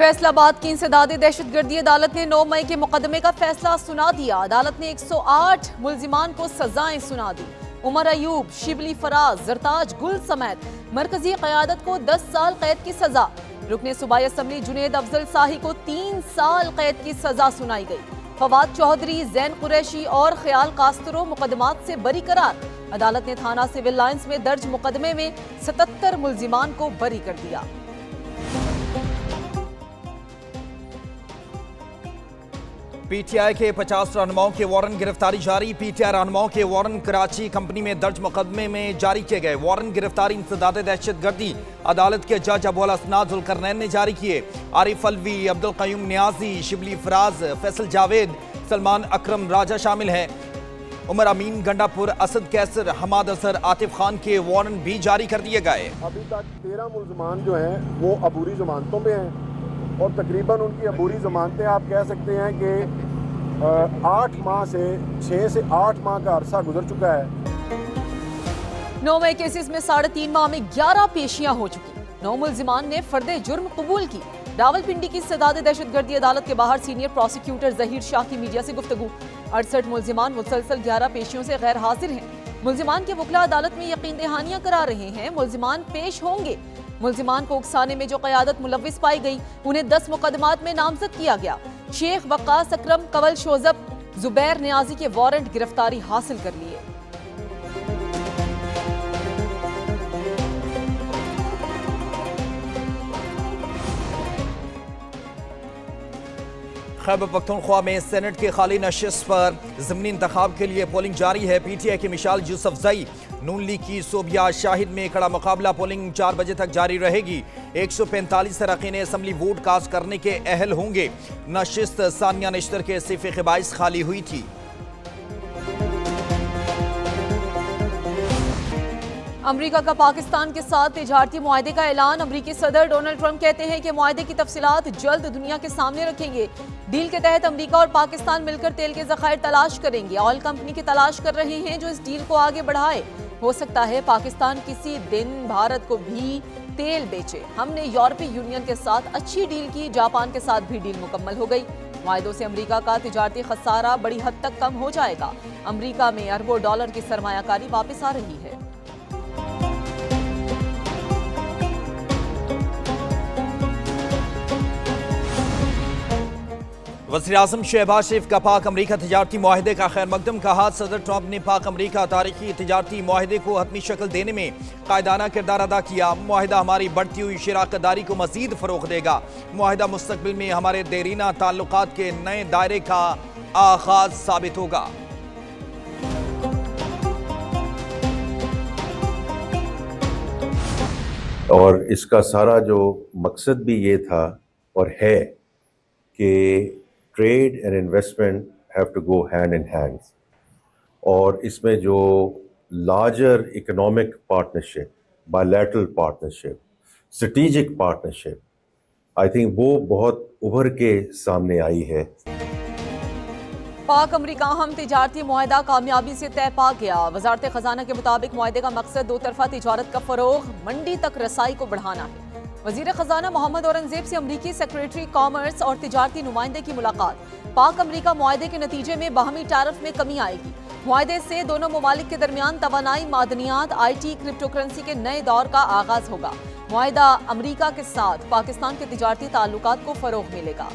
फैसलाबाद की इंसदादी दहशतगर्दी अदालत ने 9 मई के मुकदमे का फैसला सुना दिया। अदालत ने 108 मुल्जिमान को सजाएं सुना दी। उमर अयूब, शिबली फराज, जरताज गुल समेत मरकजी क़यादत को 10 साल कैद की सजा। रुकने सूबाई असम्बली जुनेद अफजल शाही को 3 साल कैद की सजा सुनाई गई। फवाद चौधरी, जैन कुरैशी और ख्याल कास्तरो मुकदमात से बरी करार। अदालत ने थाना सिविल लाइंस में दर्ज मुकदमे में 77 मुल्जिमान को बरी कर दिया। पीटीआई के 50 रहनुमाओं के वारंट गिरफ्तारी जारी। पीटीआई रहनुमाओं के वारंट कराची कंपनी में दर्ज मुकदमे में जारी किए गए। वारंट गिरफ्तारी इंसदाद दहशतगर्दी अदालत के जज अबू हसन जुल्करनैन ने जारी किए। आरिफ अलवी, अब्दुल कयूम नियाजी, शिबली फराज, फैसल जावेद, सलमान अकरम राजा शामिल हैं। उमर अमीन, गंडापुर, असद कैसर, हमाद असर, आतिफ खान के वारंट भी जारी कर दिए गए। अभी तक 13 मुल्ज़मान जो हैं वो अबूरी जमानतों पे हैं और तकरीबन उनकी अबूरी जमानतें आप कह सकते हैं कि 8 माह से 6 से 8 माह का अरसा गुजर चुका है। 9 मई केसेस में 3.5 माह में 11 पेशियां हो चुकी। 9 मुल्जिमान ने फर्दे जुर्म कबूल की। रावलपिंडी की इंसदाद दहशतगर्दी अदालत के बाहर सीनियर प्रोसिक्यूटर जहीर शाह की मीडिया से गुफ्तगू। 68 मुल्जिमान मुसलसल 11 पेशियों से गैर हाजिर हैं। मुल्जिमान के वकील अदालत में यकीन दहानियां करा रहे हैं। मुल्जिमान पेश होंगे। मुल्जिमान को उकसाने में जो क़यादत मुलव्विस पाई गई उन्हें 10 मुकदमात में नामजद किया गया। शेख वक्कास अकरम, कवल शोजब, जुबैर नियाजी के वारंट गिरफ्तारी हासिल कर लिए। खैबर पख्तूनख्वा में सेनेट के खाली नशिस्त पर ज़मीनी इंतखाब के लिए पोलिंग जारी है। पीटीआई की मिसाल यूसुफजई, नून लीग की सोबिया शाहिद में कड़ा मुकाबला। पोलिंग 4 बजे तक जारी रहेगी। 145 अरकान असम्बली वोट कास्ट करने के अहल होंगे। नशिस्त सानिया निश्तर के इस्तीफे के बाइस खाली हुई थी। अमरीका का पाकिस्तान के साथ तिजारती मुआहदे का ऐलान। अमरीकी सदर डोनाल्ड ट्रंप कहते हैं कि मुआहदे की तफसीलात जल्द दुनिया के सामने रखेंगे। डील के तहत अमरीका और पाकिस्तान मिलकर तेल के ज़खायर तलाश करेंगे। ऑयल कंपनी की तलाश कर रहे हैं जो इस डील को आगे बढ़ाए। हो सकता है पाकिस्तान किसी दिन भारत को भी तेल बेचे। हमने यूरोपीय यूनियन के साथ अच्छी डील की, जापान के साथ भी डील मुकम्मल हो गई। मुआहदों से अमरीका का तिजारती खसारा बड़ी हद तक कम हो जाएगा। अमरीका में अरबों डॉलर की सरमायाकारी वापस आ रही है। वज़ीर-ए-आज़म शहबाज शरीफ का पाक अमरीका तिजारती मुआहदे का खैर मकदम। कहा, सदर ट्रंप ने पाक अमरीका तारीखी तिजारती मुआहदे को हतमी शक्ल देने में कायदाना किरदार अदा किया। मुआहदा हमारी बढ़ती हुई शराकतदारी को मजीद फ़रोग़ देगा। मुआहदा मुस्तक़बिल में हमारे देरीना ताल्लुकात के नए दायरे का आगाज़ साबित होगा। और इसका सारा जो मकसद भी ये था और है कि trade and investment have to go hand in hand, और इसमें जो larger economic partnership, bilateral partnership, strategic partnership, I think वो बहुत उभर के सामने आई है। पाक अमरीका अहम तिजारती मुआहदा कामयाबी से तय पा गया। वजारत खजाना के मुताबिक मुआहदे का मकसद दो तरफा तिजारत का फरोग, मंडी तक रसाई को बढ़ाना है। वजीर खजाना मोहम्मद औरंगजेब से अमरीकी सेक्रेटरी कॉमर्स और तिजारती नुमाइंदे की मुलाकात। पाक अमरीका मुआहदे के नतीजे में बाहमी टैरिफ में कमी आएगी। मुआहदे से दोनों ममालिक के दरमियान तवानाई, मादनियात, IT, क्रिप्टो करेंसी के नए दौर का आगाज होगा। मुआहदा अमरीका के साथ पाकिस्तान के तिजारती ताल्लुकात को फरोग मिलेगा।